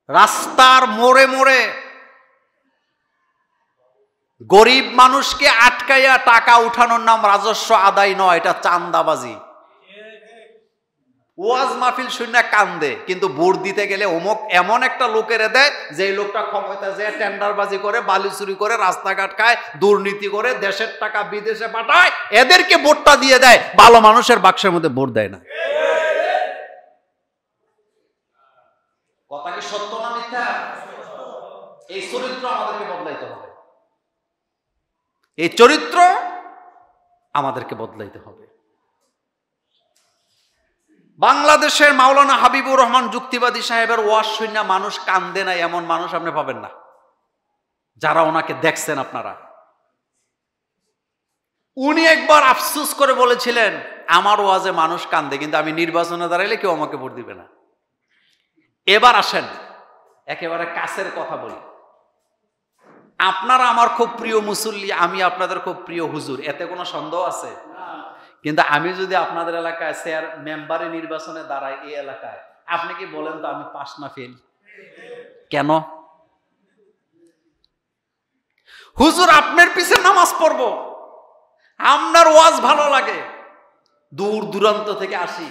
রাস্তার মোড়ে মোড়ে গরিব মানুষকে আটকাইয়া টাকা উঠানোর নাম রাজস্ব আদায় নয়, এটা চাঁদাবাজি। ওয়াজ মাহফিল শূন্য কান্দে, কিন্তু ভোট দিতে গেলে অমুক এমন একটা লোকের দেয় যে লোকটা ক্ষমতা যে টেন্ডারবাজি করে, বালি চুরি করে, রাস্তাঘাট খায়, দুর্নীতি করে, দেশের টাকা বিদেশে পাঠায়, এদেরকে ভোটটা দিয়ে দেয়, ভালো মানুষের বাক্সের মধ্যে ভোট দেয় না। কথা কি সত্য না মিথ্যা? এই চরিত্র আমাদেরকে বদলাইতে হবে, এই চরিত্র আমাদেরকে বদলাইতে হবে। বাংলাদেশের মাওলানা হাবিবুর রহমান যুক্তিবাদী সাহেবের ওয়াজ শুনে মানুষ কান্দে না, এমন মানুষ আপনি পাবেন না। যারা ওনাকে দেখছেন আপনারা, উনি একবার আফসোস করে বলেছিলেন, আমার ওয়াজে মানুষ কান্দে, কিন্তু আমি নির্বাচনে দাঁড়াইলে কেউ আমাকে ভোট দিবে না। এবার আসেন একেবারে কাছের কথা বলি। আপনারা আমার খুব প্রিয় মুসল্লি, আমি আপনাদের খুব প্রিয় হুজুর, এতে কোনো সন্দেহ আছে? কিন্তু আমি যদি আপনাদের এলাকায় চেয়ার মেম্বারে নির্বাচনে দাঁড়াই, এই এলাকায়, আপনি কি বলেন তো আমি পাস না ফেল? কেন? হুজুর আপনার পিছে নামাজ পড়বো, আপনার ওয়াজ ভালো লাগে, দূর দূরান্ত থেকে আসি,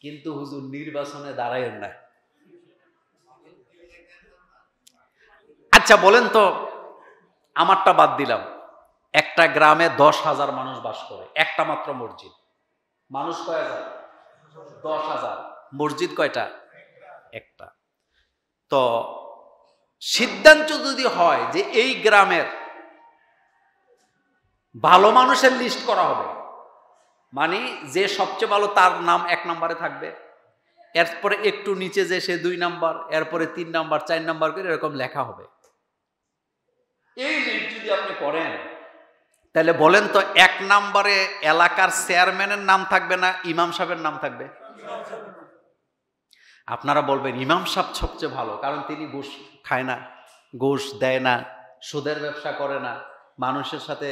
কিন্তু হুজুর নির্বাচনে দাঁড়াইয়েন না। আচ্ছা বলেন তো, আমারটা বাদ দিলাম, একটা গ্রামে 10,000 মানুষ বাস করে, একটা মাত্র মসজিদ, মানুষ কয় হাজার? 10,000। মসজিদ কয়টা? একটা। তো সিদ্ধান্ত যদি হয় যে এই গ্রামের ভালো মানুষের লিস্ট করা হবে, মানে যে সবচেয়ে ভালো তার নাম 1 নম্বরে থাকবে, এরপরে একটু নিচে যে সে 2 নাম্বার, এরপরে 3 নাম্বার, 4 নাম্বার করে এরকম লেখা হবে। এই লিস্ট যদি আপনি করেন, তাহলে বলেন তো 1 নম্বরে এলাকার চেয়ারম্যানের নাম থাকবে না ইমাম সাহেবের নাম থাকবে? আপনারা বলবেন ইমাম সাহেব সবচেয়ে ভালো, কারণ তিনি ঘুষ খায় না, ঘুষ দেয় না, সুদের ব্যবসা করে না, মানুষের সাথে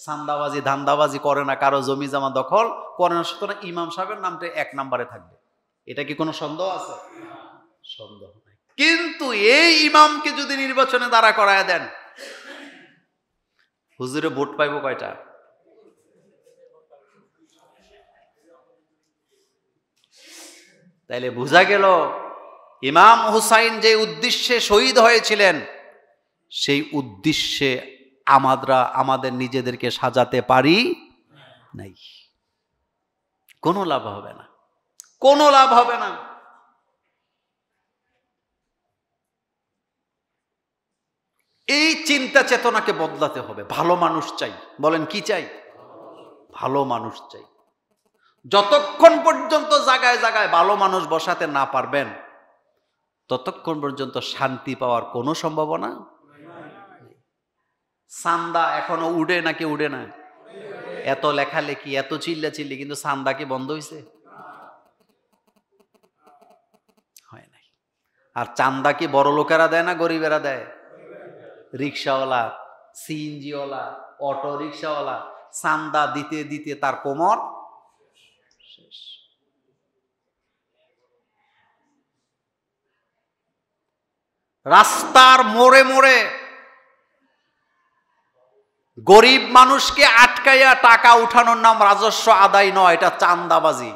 চাঁদাবাজি ধান্দাবাজি করে না, কারো জমি জমা দখল করে না, সুতরাং ইমাম সাহেবের নামটা 1 নম্বরে থাকবে। এটা কি কোনো সন্দেহ আছে? সন্দেহ নাই। কিন্তু এই ইমামকে যদি নির্বাচনে দাঁড়া করায় দেন, হুজুরে ভোট পাইব কয়টা? তাইলে বোঝা গেল ইমাম হুসাইন যে উদ্দেশ্যে শহীদ হয়েছিলেন, সেই উদ্দেশ্যে আমরা আমাদের নিজেদেরকে সাজাতে পারি নাই। কোনো লাভ হবে না, কোনো লাভ হবে না। এই চিন্তা চেতনাকে বদলাতে হবে। ভালো মানুষ চাই, বলেন কি চাই? ভালো মানুষ চাই। যতক্ষণ পর্যন্ত জায়গায় জায়গায় ভালো মানুষ বসাতে না পারবেন, ততক্ষণ পর্যন্ত শান্তি পাওয়ার কোনো সম্ভাবনা। চান্দা এখনো উড়ে নাকি উড়ে না? এত লেখালেখি, এত চিল্লাচিল্লি, কিন্তু চান্দা কি বন্ধ হয়েছে? হয় নাই। আর চান্দা কি বড় লোকেরা দেয় না গরিবেরা দেয়? রিক্সাওয়ালা, সিএনজিওয়ালা, অটো রিক্সাওয়ালা চান্দা দিতে দিতে তার কোমর শেষ। রাস্তার মোড়ে মোড়ে গরিব মানুষকে আটকাইয়া টাকা উঠানোর নাম রাজস্ব আদায় নয়, এটা চাঁদাবাজি।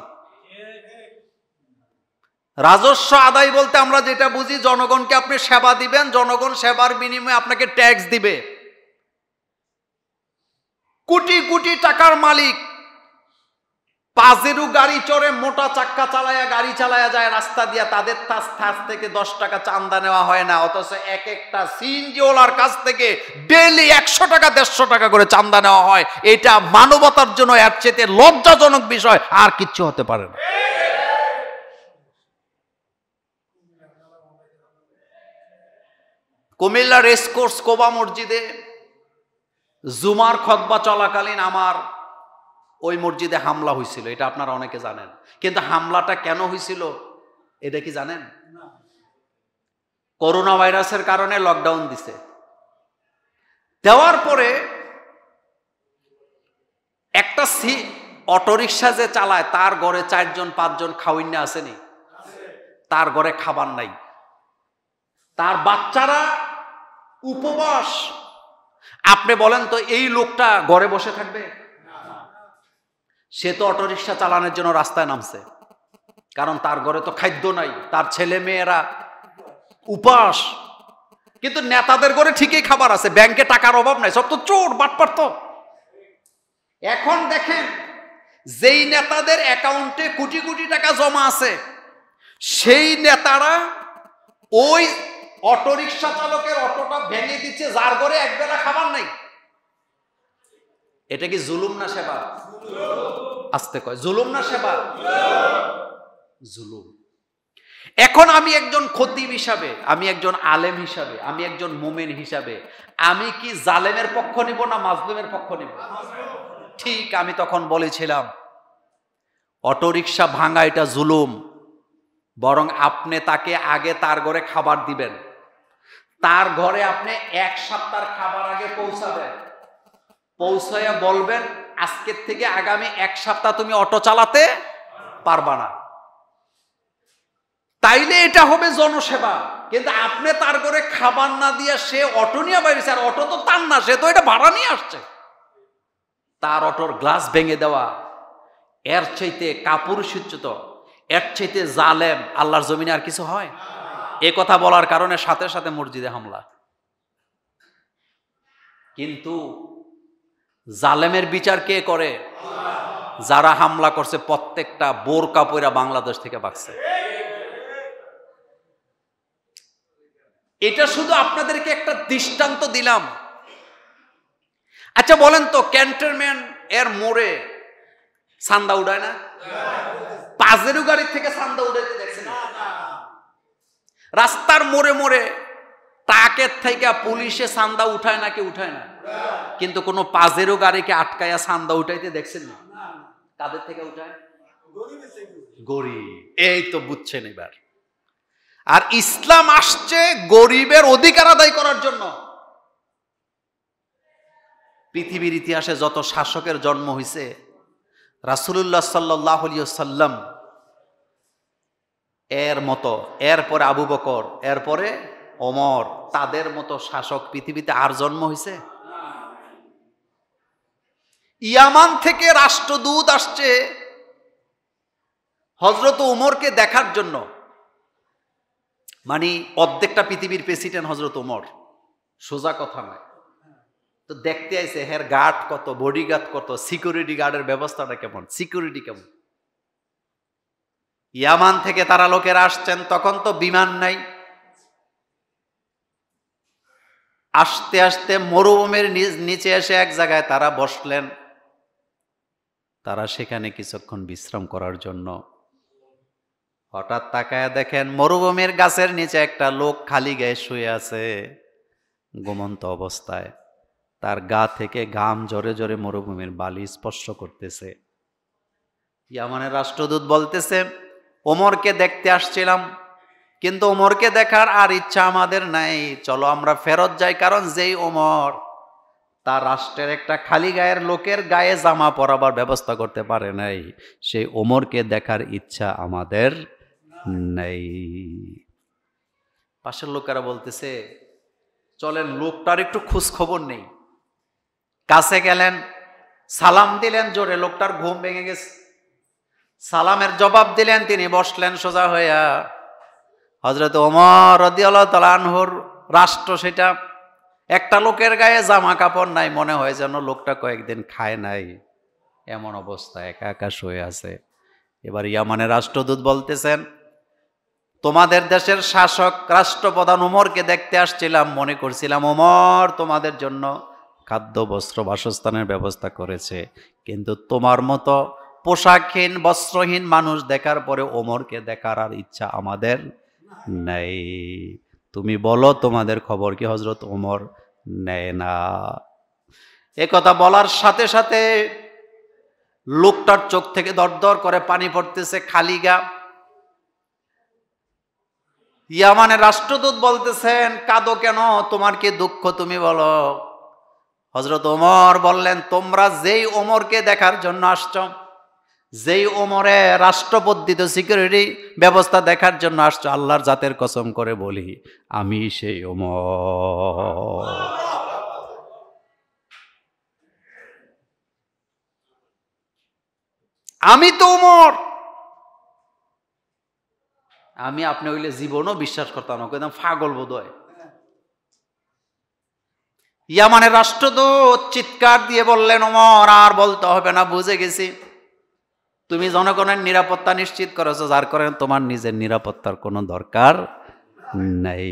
রাজস্ব আদায় বলতে আমরা যেটা বুঝি, জনগণকে আপনি সেবা দিবেন, জনগণ সেবার বিনিময়ে আপনাকে ট্যাক্স দিবে। কোটি কোটি টাকার মালিক পাজেরু গাড়ি চড়ে, মোটা চাক্কা চালায়া গাড়ি চালায়া যায় রাস্তা দিয়া, তাদের কাছ থেকে 10 টাকা চান্দা নেওয়া হয় না, অথচ এক একটা সিএনজিওয়ালার কাছ থেকে ডেইলি 100 টাকা 150 টাকা করে চান্দা নেওয়া হয়। এটা মানবতার জন্য এর চেয়ে লজ্জাজনক বিষয় আর কিচ্ছু হতে পারে না। কুমিল্লা রেসকোর্স কোবা মসজিদে জুমার খুতবা চলাকালীন আমার ওই মসজিদে হামলা হয়েছিল, এটা আপনারা অনেকে জানেন। কিন্তু হামলাটা কেন হয়েছিল এটা কি জানেন? করোনা ভাইরাসের কারণে লকডাউন দিছে। দেওয়ার পরে একটা অটোরিকশা যে চালায়, তার ঘরে 4 জন 5 জন খাওয়াইনা আসেনি, তার ঘরে খাবার নাই। তার বাচ্চারা উপবাস। আপনি বলেন তো এই লোকটা ঘরে বসে থাকবে? সে তো অটোরিকশা চালানোর জন্য রাস্তায় নামছে, কারণ তার ঘরে তো খাদ্য নাই, তার ছেলে মেয়েরা উপাস। কিন্তু নেতাদের ঘরে ঠিকই খাবার আছে, ব্যাংকে টাকার অভাব নাই, সব তো চোর বাটপার। তো এখন দেখেন, যেই নেতাদের অ্যাকাউন্টে কোটি কোটি টাকা জমা আছে, সেই নেতারা ওই অটোরিকশা চালকের অটোটা ভেঙে দিচ্ছে, যার ঘরে একবেলা খাবার নাই। এটা কি জুলুম না সেবা? আস্তে কয়, জুলুম না সেবা? জুলুম। এখন আমি একজন খতিব হিসাবে, আমি একজন আলেম হিসাবে, আমি একজন মুমিন হিসাবে, আমি কি জালেমের পক্ষ নিব না মাজলুমের পক্ষ নিব? ঠিক আমি তখন বলেছিলাম, অটোরিকশা ভাঙা এটা জুলুম। বরং আপনি তাকে আগে তার ঘরে খাবার দিবেন, তার ঘরে আপনি 1 সপ্তাহ খাবার আগে পৌঁছাবেন, পৌঁছাইয়া বলবেন আজকের থেকে আগামী 1 সপ্তাহ তুমি অটো চালাতে পারবা না। তাইলে এটা হবে জনসেবা। কিন্তু আপনি তার ঘরে খাবার না দিয়ে সে অটো নিয়ে বাইরেছে, আর অটো তো তার না, সে তো এটা ভাড়া নিয়ে আসছে, তার অটোর গ্লাস ভেঙে দেওয়া, এর চাইতে কাপুরুষোচিত, এর চাইতে জালেম আল্লাহর জমিনে আর কিছু হয়? এ কথা বলার কারণে সাথে সাথে মসজিদে হামলা। কিন্তু জালেমের বিচার কে করে? যারা হামলা করছে প্রত্যেকটা বোরকা পইরা বাংলাদেশ থেকে ভাগছে। এটা শুধু আপনাদেরকে একটা দৃষ্টান্ত দিলাম। আচ্ছা বলেন তো, ক্যান্টনমেন্ট এর মোড়ে চান্দা উঠায় না? পাজেরু গাড়ি থেকে চান্দা উঠাইতে দেখছেন? রাস্তার মোড়ে মোড়ে ট্রাকের থেকে পুলিশে চান্দা উঠায় নাকি উঠায় না? কিন্তু কোন পাজেরু গাড়িকে আটকায়া চান্দা উঠাইতে দেখছেন না? কাদের থেকে উঠায়? গরিব। এই তো বুঝছেন এবার। আর ইসলাম আসছে গরিবের অধিকার আদায় করার জন্য। পৃথিবীর ইতিহাসে যত শাসকের জন্ম হয়েছে, রাসূলুল্লাহ সাল্লাল্লাহু আলাইহি ওয়াসাল্লাম এর মতো, এরপরে আবু বকর, এরপরে ওমর, তাদের মতো শাসক পৃথিবীতে আর জন্ম হয়েছে? ইয়ামান থেকে রাষ্ট্রদূত আসছে হযরত ওমরকে দেখার জন্য। মানে অর্ধেকটা পৃথিবীর প্রেসিডেন্ট হযরত ওমর, সোজা কথা নয়। তো দেখতে আইছে হের গার্ড কত, বডিগার্ড কত, সিকিউরিটি গার্ডের ব্যবস্থাটা কেমন, সিকিউরিটি কেমন। ইয়ামান থেকে তারা লোকেরা আসছেন, তখন তো বিমান নাই। আসতে আসতে মরুভূমির নিচে এসে এক জায়গায় তারা বসলেন। তারা সেখানে কিছুক্ষণ বিশ্রাম করার জন্য। হঠাৎ তাকায় দেখেন মরুভূমির গাছের নিচে একটা লোক খালি গায়ে শুয়ে আছে, ঘুমন্ত অবস্থায়। তার গা থেকে ঘাম জোরে জোরে মরুভূমির বালি স্পর্শ করতেছে। ইয়ামানের রাষ্ট্রদূত বলতেছে, ওমরকে দেখতে আসছিলাম, কিন্তু ওমরকে দেখার আর ইচ্ছা আমাদের নাই, চলো আমরা ফেরত যাই। কারণ যেই ওমর তার রাষ্ট্রের একটা খালি গায়ের লোকের গায়ে জামা পরাবার ব্যবস্থা করতে পারে নাই, সেই ওমরকে দেখার ইচ্ছা আমাদের নেই। পাশের লোকেরা বলতেছে, চলেন লোকটার একটু খোঁজ খবর নেই। কাছে গেলেন, সালাম দিলেন জোরে, লোকটার ঘুম ভেঙে গেছে। সালামের জবাব দিলেন, তিনি বসলেন সোজা হইয়া। হযরত ওমর রাদিয়াল্লাহু তাআলা আনহুর রাষ্ট্র সেটা, একটা লোকের গায়ে জামা কাপড় নাই, মনে হয় যেন লোকটা কয়েকদিন খায় নাই, এমন অবস্থা, একা একা শুয়ে আছে। এবার ইয়ামানের রাষ্ট্রদূত বলতেছেন, তোমাদের দেশের শাসক রাষ্ট্রপ্রধান ওমরকে দেখতে আসছিলাম, মনে করছিলাম ওমর তোমাদের জন্য খাদ্য বস্ত্র বাসস্থানের ব্যবস্থা করেছে, কিন্তু তোমার মতো পোশাকহীন বস্ত্রহীন মানুষ দেখার পরে ওমরকে দেখার আর ইচ্ছা আমাদের নেই। তুমি বলো তোমাদের খবর কি? হযরত ওমর নেয় না। এ কথা বলার সাথে সাথে লোকটার চোখ থেকে দরদর করে পানি পড়তেছে, খালি গা। ইয়ামানের রাষ্ট্রদূত বলতেছেন, কাঁদো কেন, তোমার কি দুঃখ, তুমি বলো। হযরত ওমর বললেন, তোমরা যেই ওমরকে দেখার জন্য আসছো, যেই ওমরে রাষ্ট্রপতিত সিকিউরিটি ব্যবস্থা দেখার জন্য আসছো, আল্লাহর জাতের কসম করে বলি আমি সেই ওমর। আমি তো ওমর। আমি আপনি হইলে জীবনও বিশ্বাস করতাম না, একদম পাগল বোধ হয়। ইয়ামানের রাষ্ট্রদূত চিৎকার দিয়ে বললেন, ওমর আর বলতে হবে না, বুঝে গেছি তুমি জনগণের নিরাপত্তা নিশ্চিত করেছো, যার কারণে তোমার নিজের নিরাপত্তার কোনো দরকার নাই।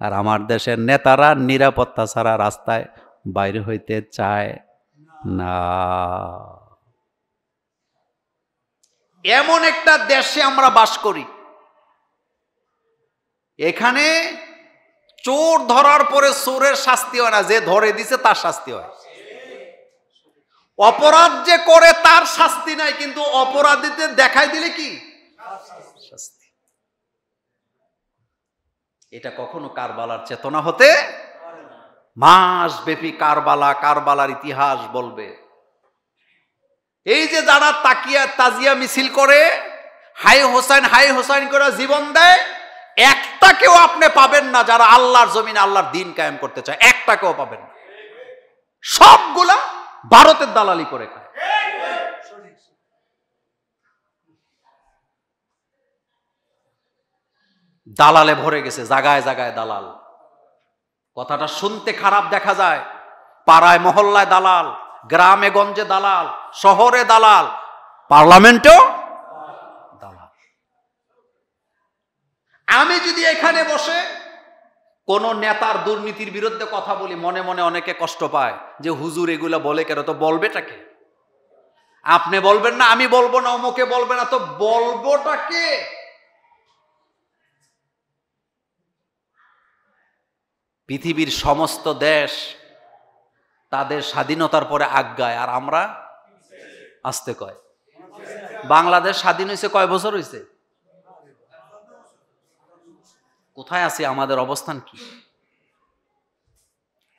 আর আমার দেশের নেতারা নিরাপত্তা ছাড়া রাস্তায় বাইরে হইতে চায় না। এমন একটা দেশে আমরা বাস করি, এখানে চোর ধরার পরে চোরের শাস্তি হয় না, যে ধরে দিছে তার শাস্তি হয়। অপরাধ যে করে তার শাস্তি নাই, কিন্তু অপরাধীতে দেখাই দিলে কি শাস্তি। এটা কখনো কারবালার চেতনা হতে, মাস ব্যাপী কারবালার ইতিহাস বলবে। এই যে যারা তাজিয়া মিছিল করে, হাই হোসাইন করে জীবন দেয়, একটাকেও আপনি পাবেন না যারা আল্লাহর জমিনে আল্লাহর দিন কায়েম করতে চায়, একটাকেও পাবেন না। সবগুলা ভারতের দালালি করে খায়। দালালে ভরে গেছে, জায়গায় জায়গায় দালাল। কথাটা শুনতে খারাপ দেখা যায়, পাড়ায় মহল্লায় দালাল, গ্রামে গঞ্জে দালাল, শহরে দালাল, পার্লামেন্টেও দালাল। আমি যদি এখানে বসে কোন নেতার দুর্নীতির বিরুদ্ধে কথা বলি, মনে মনে অনেকে কষ্ট পায় যে হুজুর এগুলা বলে কেন, তো বলবেটাকে আপনি বলবেন না, আমি বলবো না, অমুকে বলবে না, তো বলবোটাকে। পৃথিবীর সমস্ত দেশ তাদের স্বাধীনতার পরে আজ্ঞায়, আর আমরা আসতে কয়। বাংলাদেশ স্বাধীন হয়েছে কয় বছর হয়েছে? কোথায় আছি, আমাদের অবস্থান কি?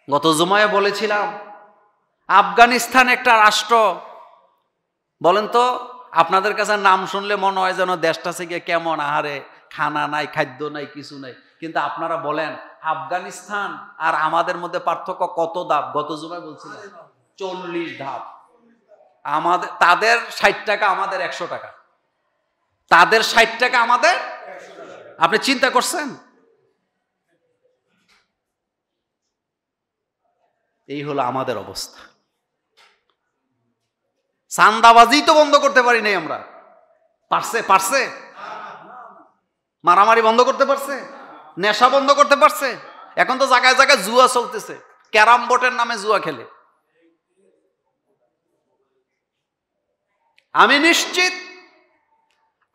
গত জুমায় বলেছিলাম, আফগানিস্তান একটা রাষ্ট্র। বলেন তো, আপনাদের কাছে নাম শুনলে মনে হয় যেন দেশটা থেকে কেমন, আহারে খানা নাই, খাদ্য নাই, কিছু নাই। কিন্তু আপনারা বলেন, আফগানিস্তান আর আমাদের মধ্যে পার্থক্য কত ধাপ? গত জুমায় বলছিলাম 40 ধাপ। আমাদের, তাদের 60 টাকা, আমাদের 100 টাকা। তাদের 60 টাকা, আমাদের। আপনি চিন্তা করছেন? এই হলো আমাদের অবস্থা। চাঁদাবাজি তো বন্ধ করতে পারি নাই আমরা। পারছে? মারামারি বন্ধ করতে পারছে? নেশা বন্ধ করতে পারছে? এখন তো জায়গায় জায়গায় জুয়া চলতেছে, ক্যারাম বোর্ডের নামে জুয়া খেলে। আমি নিশ্চিত,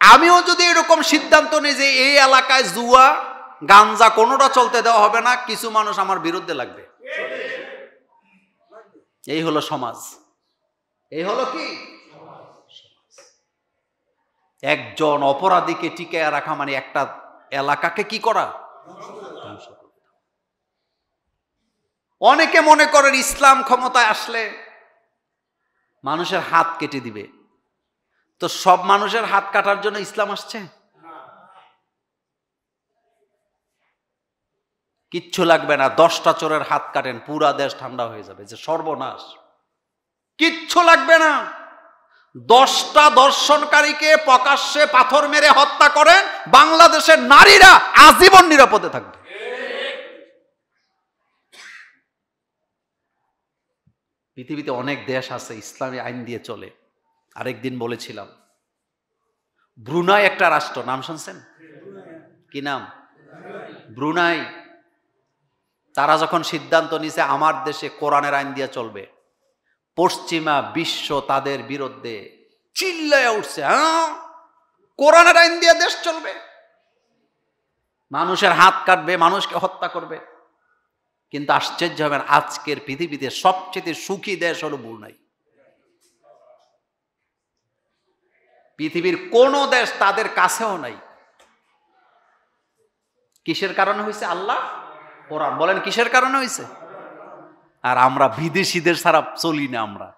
আমিও যদি এরকম সিদ্ধান্ত নিই যে এই এলাকায় জুয়া, গাঞ্জা কোনোটা চলতে দেওয়া হবে না, কিছু মানুষ আমার বিরুদ্ধে লাগবে। এই হলো সমাজ। এই হলো কি? একজন অপরাধীকে টিকায় রাখা মানে একটা এলাকাকে কি করা? অনেকে মনে করেন ইসলাম ক্ষমতায় আসলে মানুষের হাত কেটে দিবে। তো সব মানুষের হাত কাটার জন্য ইসলাম আসছে? কিচ্ছু লাগবে না, 10টা চোরের হাত কাটেন, পুরা দেশ ঠান্ডা হয়ে যাবে, যে সর্বনাশ। কিচ্ছু লাগবে না, 10টা দর্শনকারীকে প্রকাশ্যে পাথর মেরে হত্যা করেন, বাংলাদেশের নারীরা আজীবন নিরাপদে থাকবে। পৃথিবীতে অনেক দেশ আছে ইসলামী আইন দিয়ে চলে। আরেকদিন বলেছিলাম, ব্রুনাই একটা রাষ্ট্র, নাম শুনছেন? কি নাম? ব্রুনাই। তারা যখন সিদ্ধান্ত নিছে আমার দেশে কোরআনের আইন দিয়ে চলবে, পশ্চিমা বিশ্ব তাদের বিরুদ্ধে চিল্লায় উঠছে, হ্যাঁ কোরআনের আইন দিয়ে দেশ চলবে, মানুষের হাত কাটবে, মানুষকে হত্যা করবে। কিন্তু আশ্চর্য হবেন, আজকের পৃথিবীতে সবচেয়ে সুখী দেশ হলো ব্রুনাই। পৃথিবীর কোন দেশ তাদের কাছেও নাই। কিসের কারণে হয়েছে? আল্লাহ, কোরআন। বলেন কিসের কারণে হয়েছে? আর আমরা বিদেশিদের ছাড়া চলি না। আমরা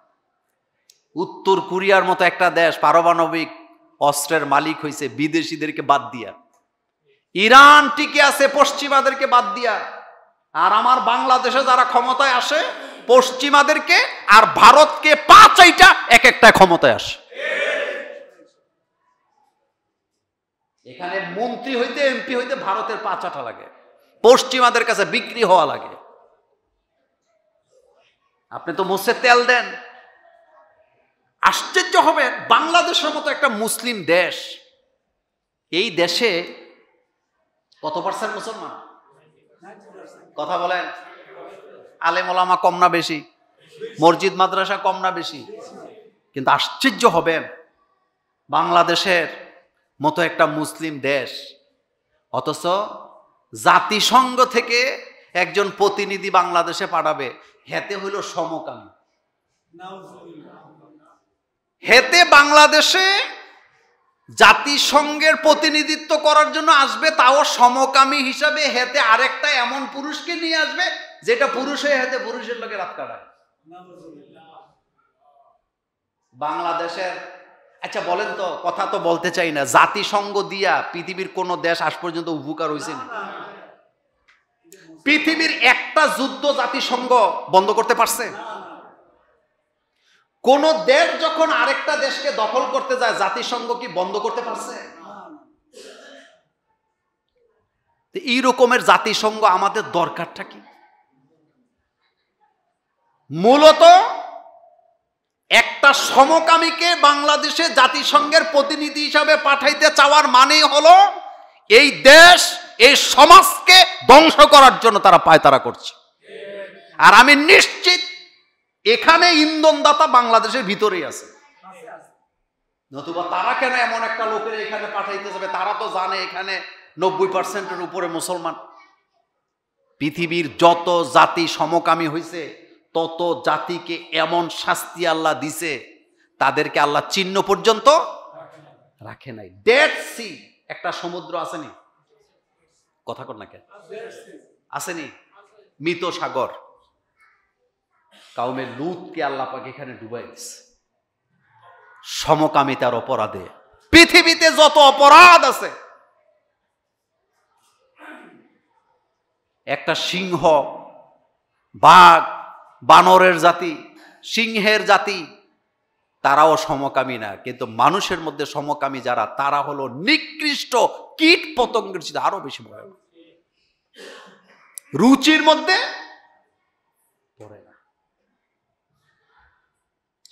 উত্তর কোরিয়ার মতো একটা দেশ পারমাণবিক অস্ত্রের মালিক হয়েছে বিদেশিদেরকে বাদ দিয়া। ইরান টিকে আছে পশ্চিমাদেরকে বাদ দিয়া। আর আমার বাংলাদেশে যারা ক্ষমতায় আসে পশ্চিমাদেরকে আর ভারতকে পাঁচাইটা এক একটা ক্ষমতায় আসে। এখানে মন্ত্রী হইতে এমপি হইতে ভারতের পাঁচাটা লাগে, পশ্চিমাদের কাছে বিক্রি হওয়া লাগে। আপনি তো মুছে তেল দেন। আশ্চর্য হবেন, বাংলাদেশের মতো একটা মুসলিম দেশ, এই দেশে কত পার্সেন্ট মুসলমান? কথা বলেন। আলেম ওলামা কম না বেশি? মসজিদ মাদ্রাসা কম না বেশি? কিন্তু আশ্চর্য হবেন, বাংলাদেশের মতো একটা মুসলিম দেশ, অথচ জাতিসংঘ থেকে একজন প্রতিনিধি বাংলাদেশে পাঠাবে, হেতে হইল সমকামী। হেতে বাংলাদেশে জাতিসংঘের প্রতিনিধিত্ব করার জন্য আসবে, তাও সমকামী হিসাবে। হেতে আরেকটা এমন পুরুষকে নিয়ে আসবে যেটা পুরুষ হয়ে হেতে পুরুষের লোকে রাত কাটায়। বাংলাদেশের, আচ্ছা বলেন তো, কথা তো বলতে চাই না, জাতিসংঘ দিয়া পৃথিবীর কোন দেশ আজ পর্যন্ত উপকার হয়েছে না? পৃথিবীর একটা যুদ্ধ জাতিসংঘ বন্ধ করতে পারছে? কোন দেশ যখন আরেকটা দেশকে দখল করতে যায় জাতিসংঘ কি বন্ধ করতে পারছে? এই রকমের জাতিসংঘ আমাদের দরকারটা কি? মূলত একটা সমকামীকে বাংলাদেশে জাতিসংঘের প্রতিনিধি হিসাবে পাঠাইতে চাওয়ার মানেই হলো এই দেশ, এই সমাজকে ধ্বংস করার জন্য তারা পায়তারা করছে। আর আমি নিশ্চিত এখানে ইন্ধনদাতা বাংলাদেশের ভিতরেই আছে। নতুবা তারা কেন এমন একটা লোকের এখানে পাঠাইতে যাবে? তারা তো জানে এখানে 90% উপরে মুসলমান। পৃথিবীর যত জাতি সমকামী হয়েছে তত জাতিকে এমন শাস্তি আল্লাহ দিছে, তাদেরকে আল্লাহ চিহ্ন পর্যন্ত রাখে নাই। ডেড সি, একটা সমুদ্র আসেনি? কথা কর না কেন? আসেনি? মৃত সাগর। কাউমে লুতকে আল্লাহ পাক এখানে ডুবাই দিছে সমকামিতার অপরাধে। পৃথিবীতে যত অপরাধ আছে, একটা সিংহ, বাঘ, বানরের জাতি, সিংহের জাতি, তারাও সমকামী না। কিন্তু মানুষের মধ্যে সমকামী যারা, তারা হলো নিকৃষ্ট কীট পতঙ্গের চেয়ে আরো বেশি ভয়াবহ। রুচির মধ্যে পড়ে না।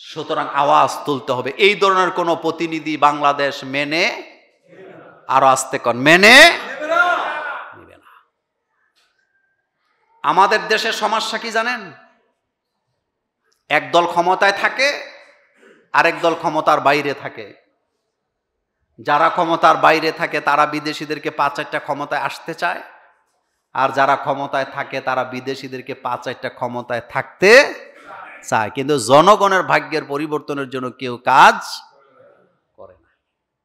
সুতরাং আওয়াজ তুলতে হবে, এই ধরনের কোন প্রতিনিধি বাংলাদেশ মেনে, আরো আসতে কন, মেনে নেবে না। আমাদের দেশের সমস্যা কি জানেন? একদল ক্ষমতায় থাকে, আরেক দল ক্ষমতার বাইরে থাকে। যারা ক্ষমতার বাইরে থাকে তারা বিদেশিদেরকে 5-4টা ক্ষমতায় আসতে চায়, আর যারা ক্ষমতায় থাকে তারা বিদেশিদেরকে 5-4টা ক্ষমতায় থাকতে চায়। কিন্তু জনগণের ভাগ্যের পরিবর্তনের জন্য কেউ কাজ